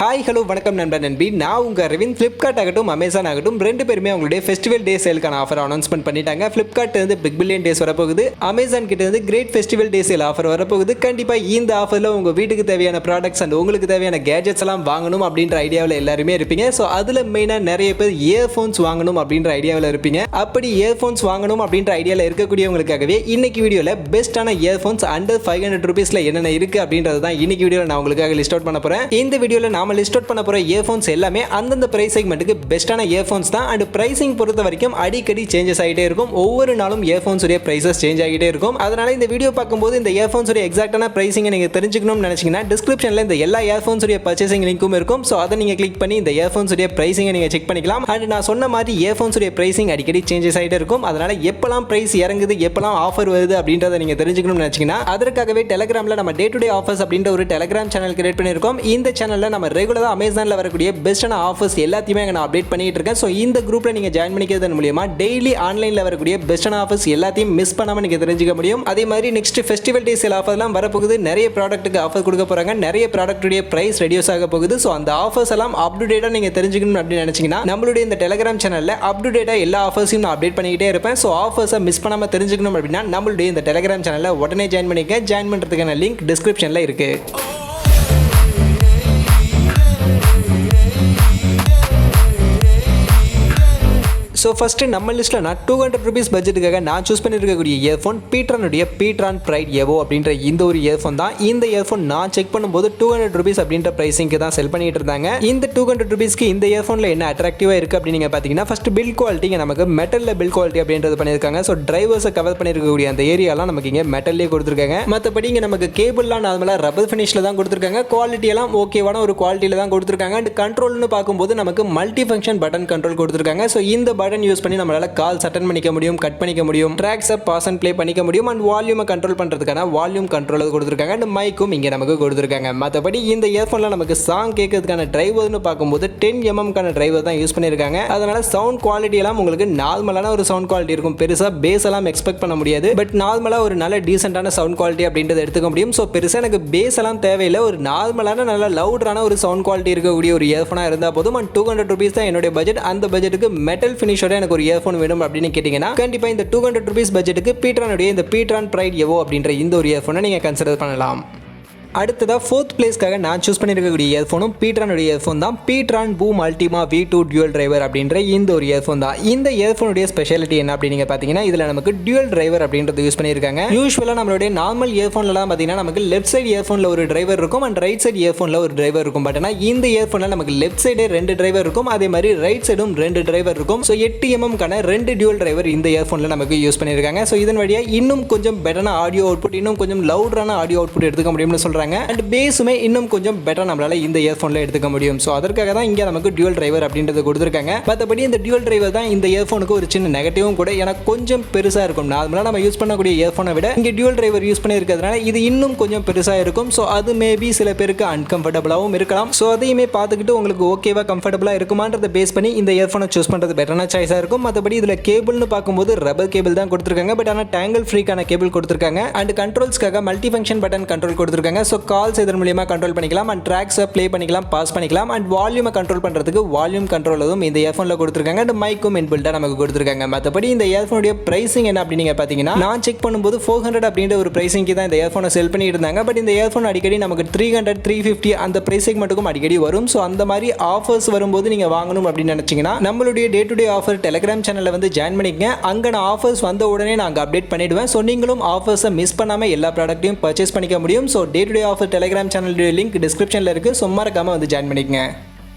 Hi hello வணக்கம் நண்பர் நண்பி. நான் உங்கள் அரவிந்த். ஃப்ளிப்கார்ட் ஆகட்டும் அமேசான் ஆகட்டும் ரெண்டு பேருமே அவங்களுடைய ஃபெஸ்டிவல் டே சேலுக்கான ஆஃபர் அனௌன்ஸ்மெண்ட் பண்ணிட்டாங்க. ஃப்ளிப்கார்ட் வந்து பிக் பில்லியன் டேஸ் வரப்போகுது, அமேசான் கிட்ட இருந்து great festival day sale offer வரப்போகுது. கண்டிப்பாக இந்த ஆஃபரில் உங்கள் வீட்டுக்கு தேவையான ப்ராடக்ட்ஸ் அண்ட் உங்களுக்கு தேவையான கேஜெட்ஸ் எல்லாம் வாங்கணும் அப்படின்ற ஐடியாவில் எல்லாருமே இருப்பீங்க. ஸோ அதில் மெயினாக நிறைய பேர் இயர்ஃபோன்ஸ் வாங்கணும் அப்படின்ற ஐடியாவில் இருப்பீங்க. அப்படி இயர்ஃபோன்ஸ் வாங்கணும் அப்படின்ற ஐடியாவில் இருக்கக்கூடியவங்களுக்காகவே இன்னைக்கு வீடியோவில் பெஸ்ட்டான இயர்ஃபோன்ஸ் அண்டர் 500 ரூபீஸில் என்னென்ன இருக்குது அப்படின்றது தான் இன்னைக்கு வீடியோவில் நான் உங்களுக்காக லிஸ்ட் அவுட் பண்ண போகிறேன். இந்த வீடியோவில் நாம லிஸ்ட் அவுட் பண்ண போற இயர்ஃபோன்ஸ் எல்லாமே அந்தந்த பிரைஸ் செக்மெண்ட்டுக்கு பெஸ்ட்டான இயர்ஃபோன்ஸ் தான். அண்ட் பிரைசிங் பொறுத்த வரைக்கும் அடிக்கடி சேஞ்சஸ் ஆகிட்டே இருக்கும். ஒவ்வொரு நாளும் இயர்ஃபோன்ஸ் உடைய பிரைசஸ் சேஞ்ச் ஆகிட்டே இருக்கும். அதனால இந்த வீடியோ பார்க்கும்போது இந்த இயர்ஃபோன்ஸ் உடைய எக்ஸாக்டான பிரைசிங்கை நீங்க தெரிஞ்சுக்கணும்னு நினைச்சீங்கன்னா டிஸ்கிரிப்ஷன்ல இந்த எல்லா இயர்ஃபோன்ஸ் உடைய பர்ச்சேசிங் லிங்க்கும் இருக்கும். ஸோ அதை நீங்க கிளிக் பண்ணி இந்த இயர்ஃபோன்ஸ் உடைய பிரைசிங்கை நீங்க செக் பண்ணிக்கலாம். அண்ட் நான் சொன்ன மாதிரி இயர்ஃபோன்ஸ் உடைய பிரைசிங் அடிக்கடி சேஞ்சஸ் ஆகிட்டே இருக்கும். அதனால எப்பெல்லாம் பிரைஸ் இறங்குது எப்பெல்லாம் ஆஃபர் வருது அப்படின்றத நீங்க தெரிஞ்சுக்கணும்னு நினைச்சீங்கன்னா அதற்காகவே டெலிகிராம்ல நம்ம டே டு டே ஆஃபர்ஸ் அப்படின்ற ஒரு டெலிகிராம் சேனல் கிரியேட் பண்ணியிருக்கோம். இந்த சேனல்ல நம்ம ரெகுலரா அமேசான்ல வரக்கூடிய பெஸ்ட்டான ஆஃபர்ஸ் எல்லாத்தையுமே நான் அப்டேட் பண்ணிட்டு இருக்கேன். ஸோ இந்த குரூப்ல நீங்க ஜாயின் பண்ணிக்கிறது மூலமா டெய்லி ஆன்லைன்ல வரக்கூடிய பெஸ்ட்டான ஆஃபர்ஸ் எல்லாத்தையும் மிஸ் பண்ணாம நீங்க தெரிஞ்சுக்க முடியும். அதே மாதிரி நெக்ஸ்ட் ஃபெஸ்டிவல் டே சேல் ஆஃபர்லாம் வரப்போகுது. நிறைய ப்ராடக்ட்டுக்கு ஆஃபர் கொடுக்க போறாங்க. நிறைய ப்ராடக்ட்டுடைய பிரைஸ் ரெடியூஸ் ஆக போகுது. ஸோ அந்த ஆஃபர்ஸ் எல்லாம் அப் டு டேட்டா நீங்க தெரிஞ்சுக்கணும் அப்படின்னு நினைச்சீங்கன்னா நம்மளுடைய இந்த டெலிகிராம் சேனல்ல அப் டு டேட்டா எல்லா ஆஃபர்ஸையும் நான் அப்டேட் பண்ணிக்கிட்டே இருப்பேன். ஸோ ஆஃபர்ஸை மிஸ் பண்ணாம தெரிஞ்சுக்கணும் அப்படின்னா நம்மளுடைய இந்த டெலிகிராம் சேனல்ல உடனே ஜாயின் பண்ணிக்க. ஜாயின் பண்றதுக்கான லிங்க் டிஸ்கிரிப்ஷன்ல இருக்கு. ஸோ ஃபஸ்ட்டு நம்ம லிஸ்ட்டில் நான் 200 ரூபீஸ் பட்ஜெட்டுக்காக நான் சூஸ் பண்ணியிருக்கக்கூடிய இயர்ஃபோன் பீட்ரானுடைய pTron Pride Evo அப்படின்ற இந்த ஒரு இயர்ஃபோன் தான். இந்த இயர்ஃபோன் நான் செக் பண்ணும்போது 200 ரூபீஸ் அப்படின்ற ப்ரைஸிங்க்கு தான் செல் பண்ணிட்டு இருந்தாங்க. இந்த 200 ரூபீஸ்க்கு இந்த இயர்ஃபோனில் என்ன அட்ராக்டிவாக இருக்குது அப்படின்னு நீங்கள் பார்த்தீங்கன்னா ஃபஸ்ட் பில்ட் குவாலிட்டிங்க நமக்கு மெட்டலில் பில்ட் குவாலிட்டி அப்படின்றது பண்ணியிருக்காங்க. ஸோ டிரைவர்ஸை கவர் பண்ணியிருக்கக்கூடிய அந்த ஏரியாலாம் நமக்கு இங்கே மெட்டல்லே கொடுத்துருக்காங்க. மற்றபடி இங்கே நமக்கு கேபிள்லாம் நார்மலாக ரப்பர் ஃபினிஷில் தான் கொடுத்துருக்காங்க. குவாலிட்டியெல்லாம் ஓகேவான ஒரு குவாலிட்டியில் தான் கொடுத்துருக்காங்க. அண்ட் கண்ட்ரோல்னு பார்க்கும்போது நமக்கு மல்டி ஃபங்க்ஷன் பட்டன் கண்ட்ரோல் கொடுத்துருக்காங்க. ஸோ இந்த பட்டன் யூஸ் பண்ணி நம்மளால கால்ஸ் அட்டெண்ட் பண்ணிக்க முடியும், கட் பண்ணிக்க முடியும், ட்ராக்ஸை பாஸ் அண்ட் ப்ளே பண்ணிக்க முடியும். அண்ட் வால்யூமை கண்ட்ரோல் பண்ணுறதுக்கான வால்யூம் கண்ட்ரோலர் கொடுத்துருக்காங்க. அண்ட் மைக்கும் இங்கே நமக்கு கொடுத்துருக்காங்க. மற்றபடி இந்த இயர்ஃபோனில் நமக்கு சாங் கேட்கறதுக்கான டிரைவர்னு பார்க்கும்போது 10mm டிரைவர் தான் யூஸ் பண்ணியிருக்காங்க. அதனால சவுண்ட் குவாலிட்டி எல்லாம் உங்களுக்கு நார்மலான ஒரு சவுண்ட் குவாலிட்டி இருக்கும். பெருசாக பேஸ் எல்லாம் எக்ஸ்பெக்ட் பண்ண முடியாது. பட் நார்மலாக ஒரு நல்ல டீசென்டான சவுண்ட் குவாலிட்டி அப்படின்றத எடுத்துக்க முடியும். ஸோ பெருசாக எனக்கு பேஸ் எல்லாம் தேவையில்லை. ஒரு நார்மலான நல்ல லவுடான ஒரு சவுண்ட் குவாலிட்டி இருக்கக்கூடிய ஒரு இயர்ஃபோனாக இருந்தால் போதும். அண்ட் 200 ரூபீஸ் தான் என்னுடைய பட்ஜெட். அந்த பட்ஜெட்டுக்கு மெட்டல் ஃபினிஷோட எனக்கு ஒரு இயர்ஃபோன் வேணும் அப்படின்னு கேட்டீங்கன்னா கண்டிப்பா இந்த 200 ரூபீஸ் பட்ஜெட்டுக்கு பீட்ரானுடைய இந்த pTron Pride Evo அப்படின்ற இந்த ஒரு இயர்ஃபோனை நீங்க கன்சிடர் பண்ணலாம். அடுத்ததாக 4th பிளேஸ்க்காக நான் சூஸ் பண்ணியிருக்கக்கூடிய இயர்ஃபோனும் பீட்ரானுடைய இயர்ஃபோன் தான். pTron Boom Ultima V2 dual driver அப்படின்ற இந்த ஒரு இயர்ஃபோன் தான். இந்த இயர்ஃபோனுடைய ஸ்பெஷாலிட்டி என்ன அப்படின்னு பார்த்தீங்கன்னா இதில் நமக்கு டியூல் டிரைவர் அப்படின்றது யூஸ் பண்ணியிருக்காங்க. யூஸ்வலாக நம்மளுடைய நார்மல் இயர்ஃபோன்லாம் பார்த்தீங்கன்னா நமக்கு லெஃப்ட் சைடு இயர்ஃபோனில் ஒரு டிரைவர் இருக்கும் அண்ட் ரைட் சைடு இயர்ஃபோனில் ஒரு டிரைவர் இருக்கும். பட் ஆனால் இந்த இயர்ஃபோனில் நமக்கு லெஃப்ட் சைடே 2 டிரைவர் இருக்கும், அதே மாதிரி ரைட் சைடும் 2 டிரைவர் இருக்கும். ஸோ 8mm 2 டியூல் டிரைவர் இந்த இயர்ஃபோனில் நமக்கு யூஸ் பண்ணியிருக்காங்க. ஸோ இதன் வழியாக இன்னும் கொஞ்சம் பெட்டரான ஆடியோ அவுட்புட், இன்னும் கொஞ்சம் லவுடான ஆடியோ அவுட்புட் எடுத்துக்க முடியும்னு சொல்கிறாங்க. அண்ட் பேஸ் இன்னும் கொஞ்சம் பெட்டர் நம்மளால இந்த இயர்ஃபோன்ல எடுத்துக்க முடியும். சோ அதற்காக தான் இங்க நமக்கு டியூல் டிரைவர் அப்படின்றது கொடுத்திருக்காங்க. மத்தபடி இந்த டியூல் டிரைவர் தான் இந்த இயர்ஃபோனுக்கு ஒரு சின்ன நெகட்டிவும் கூட. எனக்கு கொஞ்சம் பெருசா இருக்கும். நார்மலா நம்ம யூஸ் பண்ணக்கூடிய இயர்ஃபோனை விட இங்க டியூல் டிரைவர் யூஸ் பண்ணியிருக்கிறதுனால இது இன்னும் கொஞ்சம் பெருசா இருக்கும். சோ அது மேபி சில பேருக்கு அன்கம்ஃபர்டபுளாகவும் இருக்கலாம். சோ அதையுமே பார்த்துக்கிட்டு உங்களுக்கு ஓகேவா கம்ஃபர்டபுளா இருக்குமான்றதை பேஸ் பண்ணி இந்த இயர்ஃபோனை சூஸ் பண்றது பெட்டரான சாய்ஸா இருக்கும். மத்தபடி இதுல கேபிள்னு பார்க்கும்போது ரப்பர் கேபிள் தான் கொடுத்திருக்காங்க. பட் ஆனா டேங்கிள் ஃப்ரீக்கான கேபிள் கொடுத்திருக்காங்க. அண்ட் கண்ட்ரோல்ஸ்க்காக மல்டி ஃபங்க்ஷன் பட்டன் கண்ட்ரோல் கொடுத்திருக்காங்க. சோ கால்ஸ் இதன் மூலமா கண்ட்ரோல் பண்ணிக்கலாம் அண்ட் ட்ராக்ஸை ப்ளே பண்ணிக்கலாம், பாஸ் பண்ணிக்கலாம். அண்ட் வால்யூமை கண்ட்ரோல் பண்றதுக்கு வால்யூம் கண்ட்ரோலரும் இந்த இயர்ஃபோன்ல கொடுத்திருக்காங்க. அண்ட் மைக்கும் இன்பில்ட்டா நமக்கு கொடுத்திருக்காங்க. மற்றபடி இந்த இயர்ஃபோனுடைய பிரைசிங் என்ன அப்படின்னு நீங்க பாத்தீங்கன்னா நான் செக் பண்ணும்போது 400 அப்படின்ற ஒரு பிரைசிங்க்கு தான் இந்த இயர்ஃபோனை செல் பண்ணிட்டு இருந்தாங்க. பட் இந்த இயர்ஃபோன் அடிக்கடி நமக்கு 300 350 அந்த பிரைசிங் மட்டும் அடிக்கடி வரும். ஸோ அந்த மாதிரி ஆஃபர்ஸ் வரும்போது நீங்க வாங்கணும் அப்படின்னு நினைச்சீங்கன்னா நம்மளுடைய day to day offer Telegram சேனல்ல வந்து ஜாயின் பண்ணிக்கங்க. அங்க நான் ஆஃபர்ஸ் வந்த உடனே நான் அப்டேட் பண்ணிடுவேன். ஸோ நீங்களும் ஆஃபர்ஸை மிஸ் பண்ணாம எல்லா ப்ராடக்ட்டையும் பர்ச்சேஸ் பண்ணிக்க முடியும். So day to day offer Telegram channel link டிஸ்கிரிப்ஷன்ல இருக்கு. மறக்காம வந்து ஜாயின் பண்ணிக்கங்க.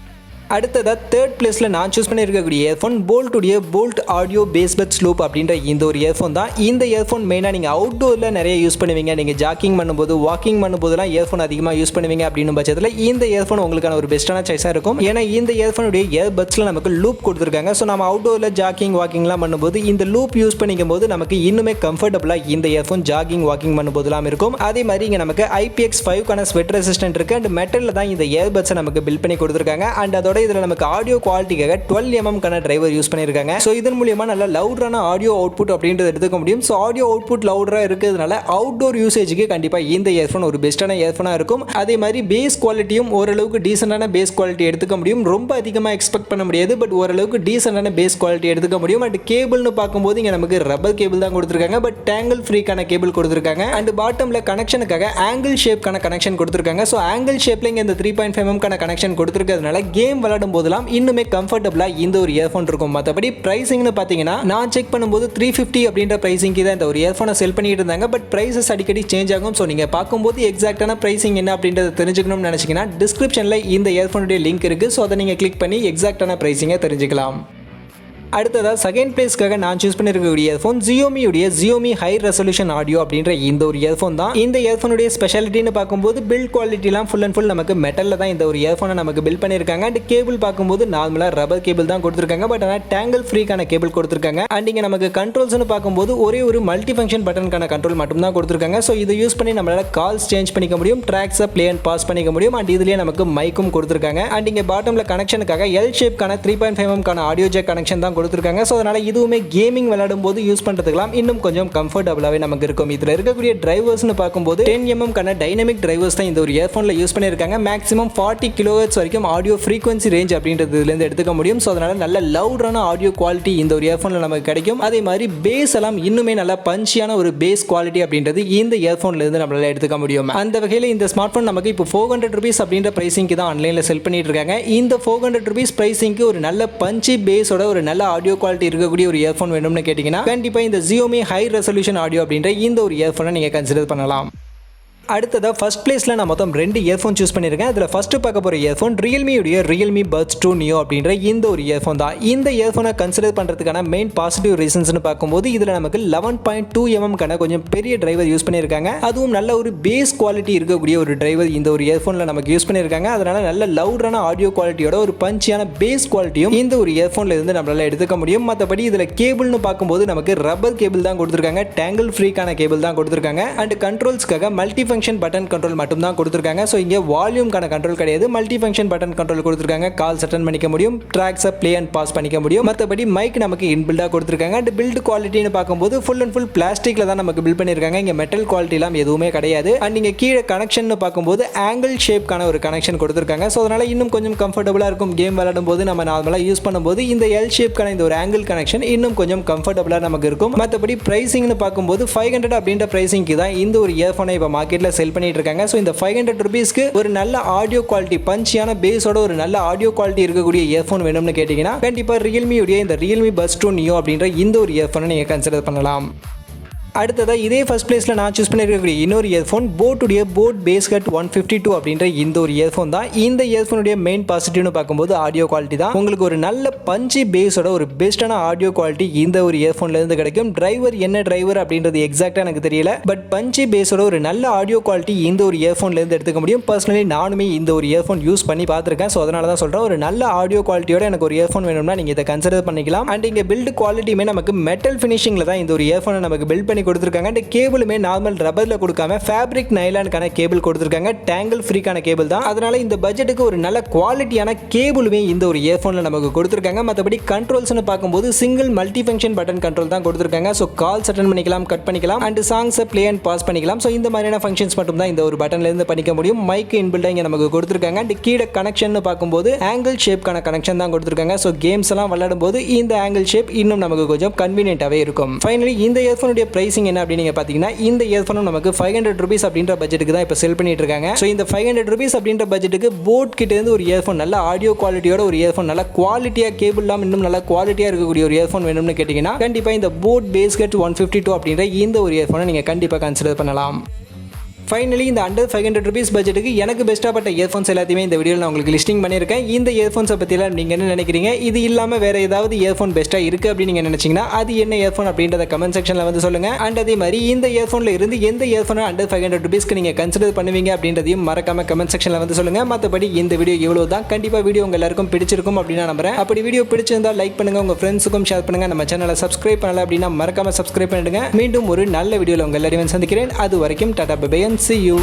அடுத்ததாக 3rd பிளேஸில் நான் சூஸ் பண்ணியிருக்கக்கூடிய இயர்ஃபோன் போல்ட்டுடைய போல்ட் ஆடியோ BassBuds லூப் அப்படின்ற இந்த ஒரு இயர்ஃபோன் தான். இந்த இயர்ஃபோன் மெயினாக நீங்கள் அவுட்டோரில் நிறைய யூஸ் பண்ணுவீங்க. நீங்கள் ஜாக்கிங் பண்ணும்போது வாக்கிங் பண்ணும்போதெல்லாம் இயர்ஃபோன் அதிகமாக யூஸ் பண்ணுவீங்க அப்படின்னு பட்சத்தில் இந்த இயர்ஃபோன் உங்களுக்கான ஒரு பெஸ்ட்டான சாய்ஸாக இருக்கும். ஏன்னா இந்த இயர்ஃபோனுடைய இயர்பட்ஸில் நமக்கு லூப் கொடுத்துருக்காங்க. ஸோ நம்ம அவுட்டோரில் ஜாக்கிங் வாக்கிங்லாம் பண்ணும்போது இந்த லூப் யூஸ் பண்ணிக்கும் போது நமக்கு இன்னுமே கம்ஃபர்டபுளாக இந்த இயர்ஃபோன் ஜாகிங் வாக்கிங் பண்ணும்போதுலாம் இருக்கும். அதே மாதிரி இங்கே நமக்கு IPX5 ஸ்வெட் ரெசிஸ்டன்ட் இருக்குது. அண்ட் மெட்டலில் தான் இந்த இயர்பட்ஸை நமக்கு பில்ட் பண்ணி கொடுத்துருக்காங்க. அண்ட் அதோட அதோட இதில் நமக்கு ஆடியோ குவாலிட்டிக்காக 12mm கான டிரைவர் யூஸ் பண்ணியிருக்காங்க. ஸோ இதன் மூலியமாக நல்ல லவுடான ஆடியோ அவுட்புட் அப்படின்றது எடுத்துக்க முடியும். ஸோ ஆடியோ அவுட்புட் லவுடராக இருக்கிறதுனால அவுட்டோர் யூசேஜுக்கு கண்டிப்பாக இந்த இயர்ஃபோன் ஒரு பெஸ்ட்டான இயர்ஃபோனாக இருக்கும். அதே மாதிரி பேஸ் குவாலிட்டியும் ஓரளவுக்கு டீசெண்டான பேஸ் குவாலிட்டி எடுத்துக்க முடியும். ரொம்ப அதிகமாக எக்ஸ்பெக்ட் பண்ண முடியாது, பட் ஓரளவுக்கு டீசெண்டான பேஸ் குவாலிட்டி எடுத்துக்க முடியும். அண்ட் கேபிள்னு பார்க்கும்போது இங்கே நமக்கு ரப்பர் கேபிள் தான் கொடுத்துருக்காங்க, பட் டேங்கிள் ஃப்ரீக்கான கேபிள் கொடுத்துருக்காங்க. அண்ட் பாட்டமில் கனெக்ஷனுக்காக ஆங்கிள் ஷேப்க்கான கனெக்ஷன் கொடுத்துருக்காங்க. ஸோ ஆங்கிள் ஷேப்பில் இங்கே இந்த 3.5mm கான கனெக்ஷன் கொடுத்துருக்கிறதுனால கேம் விளையாடும் போதெல்லாம் இன்னுமே கம்ஃபர்டபுளாக இந்த ஒரு இயர்ஃபோன் இருக்கும். மற்றபடி பிரைசிங்னு பார்த்தீங்கன்னா நான் செக் பண்ணும்போது 350 அப்படின்ற பிரைசிங்க்கு தான் இந்த ஒரு இயர்ஃபோனை செல் பண்ணிட்டு இருந்தாங்க. பட் பிரைசஸ் அடிக்கடி சேஞ்ச் ஆகும். ஸோ நீங்கள் பார்க்கும்போது எக்ஸாக்டான பிரைசிங் என்ன அப்படின்றத தெரிஞ்சுக்கணும்னு நினச்சிங்கன்னா டிஸ்கிரிப்ஷனில் இந்த இயர்ஃபோனுடைய லிங்க் இருக்குது. ஸோ அதை நீங்கள் கிளிக் பண்ணி எக்ஸாக்டான பிரைசிங்கை தெரிஞ்சுக்கலாம். அடுத்ததாக செகண்ட் பிளேஸ்க்காக நான் சூஸ் பண்ணியிருக்கக்கூடிய earphone Xiaomi high resolution audio அப்படின்ற இந்த ஒரு இயர்ஃபோன் தான். இந்த இயர்ஃபோனுடைய ஸ்பெஷாலிட்டின்னு பார்க்கும்போது பில்ட் குவாலிட்டிலாம் ஃபுல் அண்ட் ஃபுல் நமக்கு மெட்டலில் தான் இந்த ஒரு இயர்ஃபோனை நமக்கு பில்ட் பண்ணியிருக்காங்க. அண்ட் கேபிள் பார்க்கும்போது நார்மலாக ரப்பர் கேபிள் தான் கொடுத்துருக்காங்க, பட் ஆனால் டேங்கிள் ஃப்ரீக்கான கேபிள் கொடுத்துருக்காங்க. அண்ட் இங்கே நமக்கு கண்ட்ரோல்ஸ்னு பார்க்கும்போது ஒரே ஒரு மல்டி ஃபங்க்ஷன் பட்டனுக்கான கண்ட்ரோல் மட்டும் தான் கொடுத்துருக்காங்க. ஸோ இதை யூஸ் பண்ணி நம்மளால் கால்ஸ் சேஞ்ச் பண்ணிக்க முடியும், ட்ராக்ஸை ப்ளே அண்ட் பாஸ் பண்ணிக்க முடியும். அண்ட் இதுலேயே நமக்கு மைக்கும் கொடுத்துருக்காங்க. அண்ட் இங்கே பாட்டமில் கனெக்ஷனுக்காக எல் ஷேப்க்கான 3.5mm கான ஆடியோ ஜாக் கனெக்ஷன் தான் கொடுத்துருக்காங்க. ஸோ அதனால் இதுவுமே கேமிங் விளையாடும் போது யூஸ் பண்ணுறதுக்கெல்லாம் இன்னும் கொஞ்சம் கம்ஃபர்டபுளாகவே நமக்கு இருக்கும். இதில் இருக்கக்கூடிய டிரைவர்ஸ்னு பார்க்கும்போது 10mm கான டைனமிக் டிரைவர்ஸ் தான் இந்த ஒரு இயர்ஃபோனில் யூஸ் பண்ணியிருக்காங்க. மேக்ஸிமம் 40 kHz வரைக்கும் ஆடியோ ஃப்ரீக்வன்சி ரேஞ்ச் அப்படின்றதுலேருந்து எடுத்துக்க முடியும். ஸோ அதனால் நல்ல லவுடான ஆடியோ குவாலிட்டி இந்த ஒரு இயர்ஃபோனில் நமக்கு கிடைக்கும். அதே மாதிரி பேஸ் எல்லாம் இன்னுமே நல்ல பஞ்சியான ஒரு பேஸ் குவாலிட்டி அப்படின்றது இந்த இயர்ஃபோன்லேருந்து நம்மளால் எடுத்துக்க முடியும். அந்த வகையில் இந்த ஸ்மார்ட் ஃபோன் நமக்கு இப்போ 400 rupees அப்படின்ற பிரைசிங்க்கு தான் ஆன்லைனில் செல் பண்ணிட்டு இருக்காங்க. இந்த 400 rupees பிரைசிங்க்கு ஒரு நல்ல பஞ்சி பேஸோட ஒரு நல்ல ஆடியோ குவாலிட்டி இருக்கக்கூடிய ஒரு இயர்ஃபோன் வேணும்னு கேட்டீங்கன்னா கண்டிப்பா இந்த Xiaomi ஹை ரெசல்யூஷன் ஆடியோ அப்படின்ற இந்த ஒரு இயர்ஃபோனை நீங்க கன்சிடர் பண்ணலாம். அடுத்ததாக ஃபர்ஸ்ட் பிளேஸில் நான் மொத்தம் 2 இயர்ஃபோன் சூஸ் பண்ணியிருக்கேன். அதில் ஃபஸ்ட்டு பார்க்க போகிற இயர்ஃபோன் Realme Buds 2 Neo அப்படின்ற இந்த ஒரு இயர்ஃபோன் தான். இந்த இயர்ஃபோனை கன்சிடர் பண்ணுறதுக்கான மெயின் பாசிட்டிவ் ரீசன்ஸ்னு பார்க்கும்போது இதில் நமக்கு 11.2mm கான கொஞ்சம் பெரிய டிரைவர் யூஸ் பண்ணியிருக்காங்க. அதுவும் நல்ல ஒரு பேஸ் குவாலிட்டி இருக்கக்கூடிய ஒரு டிரைவர் இந்த ஒரு இயர்ஃபோனில் நமக்கு யூஸ் பண்ணியிருக்காங்க. அதனால நல்ல லவுடான ஆடியோ குவாலிட்டியோட ஒரு பஞ்சியான பேஸ் குவாலிட்டியும் இந்த ஒரு இயர்ஃபோனில் இருந்து நம்மளால் எடுத்துக்க முடியும். மற்றபடி இதில் கேபிள்னு பார்க்கும்போது நமக்கு ரப்பர் கேபிள் தான் கொடுத்துருக்காங்க, டேங்கிள் ஃப்ரீக்கான கேபிள் தான் கொடுத்துருக்காங்க. அண்ட் கண்ட்ரோல்ஸ்க்காக மல்டி ஃபங்க்ஷன் பட்டன் கண்ட்ரோல் மட்டும் தான் கொடுத்துருக்காங்க. ஸோ இங்கே வால்யூம்கான கண்ட்ரோல் கிடையாது, மல்டி ஃபங்க்ஷன் பட்டன் கண்ட்ரோல் கொடுத்துருக்காங்க. கால் அட்டெண்ட் பண்ணிக்க முடியும், ட்ராக்ஸை ப்ளே அண்ட் பாஸ் பண்ணிக்க முடியும். மற்றபடி மைக் நமக்கு இன்பில்டாக கொடுத்துருக்காங்க. அண்ட் பில்ட் குவாலிட்டின்னு பார்க்கும்போது ஃபுல் அண்ட் ஃபுல் பிளாஸ்டிக்கில் தான் நமக்கு பில்ட் பண்ணியிருக்காங்க. இங்கே மெட்டல் குவாலிட்டிலாம் எதுவுமே கிடையாது. அண்ட் இங்கே கீழே கனெக்ஷன் பார்க்கும்போது ஆங்கிள் ஷேப்க்கான ஒரு கனெக்ஷன் கொடுத்துருக்காங்க. ஸோ அதனால் இன்னும் கொஞ்சம் கம்ஃபர்டபுளாக இருக்கும். கேம் விளையாடும் போது நம்ம நார்மலாக யூஸ் பண்ணும்போது இந்த எல் ஷேப்க்கான இந்த ஒரு ஆங்கிள் கனெக்ஷன் இன்னும் கொஞ்சம் கம்ஃபர்டபுளாக நமக்கு இருக்கும். மற்றபடி பிரைசிங்னு பார்க்கும்போது 500 அப்படின்ற பிரைசிங்க்கு தான் இந்த ஒரு இயர்ஃபோனை இப்போ மார்க்கெட்டில் செல் பண்ணிட்டு இருக்காங்க. ஸோ இந்த 500 rupeesக்கு ஒரு நல்ல ஆடியோ குவாலிட்டி பஞ்சியான பேஸோட ஒரு நல்ல ஆடியோ குவாலிட்டி இருக்கக்கூடிய இயர்ஃபோன் வேணும்னு கேட்டிங்கன்னா கண்டிப்பாக இந்த Realme Buds 2 Neo அப்படின்ற இந்த ஒரு இயர்ஃபோனை நீங்கள் கன்சிடர் பண்ணலாம். அடுத்ததாக இதே ஃபர்ஸ்ட் பிளேஸில் நான் சூஸ் பண்ணியிருக்கக்கூடிய இன்னொரு இயர்ஃபோன் Boult BassHeads 152 அப்படின்ற இந்த ஒரு இயர்ஃபோன் தான். இந்த இயர்ஃபோனுடைய மெயின் பாசிட்டிவ்னு பார்க்கும்போது ஆடியோ குவாலிட்டி தான். உங்களுக்கு ஒரு நல்ல பஞ்சி பேஸோட ஒரு பெஸ்ட்டான ஆடியோ குவாலிட்டி இந்த ஒரு இயர்ஃபோன்லேருந்து கிடைக்கும். டிரைவர் என்ன டிரைவர் அப்படின்றது எக்ஸாக்டாக எனக்கு தெரியல, பட் பஞ்சி பேஸோட ஒரு நல்ல ஆடியோ குவாலிட்டி இந்த ஒரு இயர்ஃபோன்லேருந்து எடுத்துக்க முடியும். பர்சனலி நானுமே இந்த ஒரு இயர்ஃபோன் யூஸ் பண்ணி பார்த்துருக்கேன். ஸோ அதனால தான் சொல்கிறேன், ஒரு நல்ல ஆடியோ குவாலிட்டியோட எனக்கு ஒரு இயர்ஃபோன் வேணும்னா நீங்கள் இதை கன்சிடர் பண்ணிக்கலாம். அண்ட் இங்கே பில்ட் குவாலிட்டியுமே நமக்கு மெட்டல் ஃபினிஷிங்கில் தான் இந்த ஒரு இயர்ஃபோனை நமக்கு பில்ட் பண்ணி கொடுத்துருக்காங்க. அண்ட் கேபிளுமே நார்மல் ரப்பர்ல கொடுக்காம ஃபேப்ரிக் நைலானுக்கான கேபிள் கொடுத்துருக்காங்க. டேங்கிள் ஃப்ரீக்கான கேபிள் தான். அதனால இந்த பட்ஜெட்டுக்கு ஒரு நல்ல குவாலிட்டியான கேபிளுமே இந்த ஒரு இயர்ஃபோன்ல நமக்கு கொடுத்துருக்காங்க. மற்றபடி கண்ட்ரோல்ஸ்னு பார்க்கும்போது single multi function button control தான் கொடுத்துருக்காங்க. ஸோ கால்ஸ் அட்டெண்ட் பண்ணிக்கலாம், கட் பண்ணிக்கலாம், அண்ட் சாங்ஸை ப்ளே அண்ட் பாஸ் பண்ணிக்கலாம். ஸோ இந்த மாதிரியான ஃபங்க்ஷன்ஸ் மட்டும் தான் இந்த ஒரு பட்டன்ல இருந்து பண்ணிக்க முடியும். மைக் இன்பில்டா இங்கே நமக்கு கொடுத்துருக்காங்க. அண்ட் கீழே கனெக்ஷன் பார்க்கும்போது ஆங்கிள் ஷேப்க்கான கனெக்ஷன் தான் கொடுத்துருக்காங்க. ஸோ கேம்ஸ் எல்லாம் விளையாடும் போது இந்த ஆங்கிள் ஷேப் இன்னும் நமக்கு கொஞ்சம் கன்வீனியன்ட்டாகவே இருக்கும். ஃபைனலி இந்த இயர்ஃபோனுடைய பிரைசிங் என்ன அப்படின்னு நீங்க பார்த்தீங்கன்னா இந்த இயர்ஃபோனும் நமக்கு 500 rupees அப்படின்ற பட்ஜெட்டுக்கு தான் இப்போ செல் பண்ணிட்டு இருக்காங்க. ஸோ இந்த 500 rupees அப்படின்ற பட்ஜெட்டுக்கு போட் கிட்ட இருந்து ஒரு இயர்ஃபோன் நல்ல ஆடியோ குவாலிட்டியோட ஒரு இயர்ஃபோன் நல்ல குவாலிட்டியா கேபிள் எல்லாம் இன்னும் நல்ல குவாலிட்டியா இருக்கக்கூடிய ஒரு இயர்ஃபோன் வேணும்னு கேட்டீங்கன்னா கண்டிப்பா இந்த Boult BassHeads 152 அப்படின்ற இந்த ஒரு இயர்ஃபோனை நீங்க கண்டிப்பா கன்சிடர் பண்ணலாம். ஃபைனலி இந்த அண்டர் 500 rupees பட்ஜெட்டுக்கு எனக்கு பெஸ்ட்டாகப்பட்ட இயர்ஃபோன்ஸ் எல்லாத்தையுமே இந்த வீடியோவில் நான் உங்களுக்கு லிஸ்டிங் பண்ணியிருக்கேன். இந்த இயர்ஃபோன்ஸை பற்றிலாம் நீங்கள் என்ன நினைக்கிறீங்க? இது இல்லாமல் வேறு ஏதாவது இயர்ஃபோன் பெஸ்ட்டாக இருக்குது அப்படின்னு நீங்கள் நினச்சிங்கன்னா அது என்ன இயர்ஃபோன் அப்படின்றத கமெண்ட் செக்ஷனில் வந்து சொல்லுங்கள். அண்ட் அதே மாதிரி இந்த இயர்ஃபோனில் இருந்து எந்த இயர்ஃபோனை அண்டர் 500 rupeesக்கு நீங்கள் கன்சிடர் பண்ணுவீங்க அப்படின்றதையும் மறக்காம கமெண்ட் செக்ஷனில் வந்து சொல்லுங்கள். மற்றபடி இந்த வீடியோ இவ்வளோ தான். கண்டிப்பாக வீடியோ உங்கள் எல்லாருக்கும் பிடிச்சிருக்கும் அப்படின்னு நம்புறேன். அப்படி வீடியோ பிடிச்சிருந்தால் லைக் பண்ணுங்கள், உங்கள் ஃப்ரெண்ட்ஸுக்கும் ஷேர் பண்ணுங்கள். நம்ம சேனலை சப்ஸ்கிரைப் பண்ணல அப்படின்னா மறக்காம சப்ஸ்கிரைப் பண்ணிடுங்க. மீண்டும் ஒரு நல்ல வீடியோவில் உங்கள் எல்லாரையும் சந்திக்கிறேன். அது வரைக்கும் ta-ta bye bye and see you.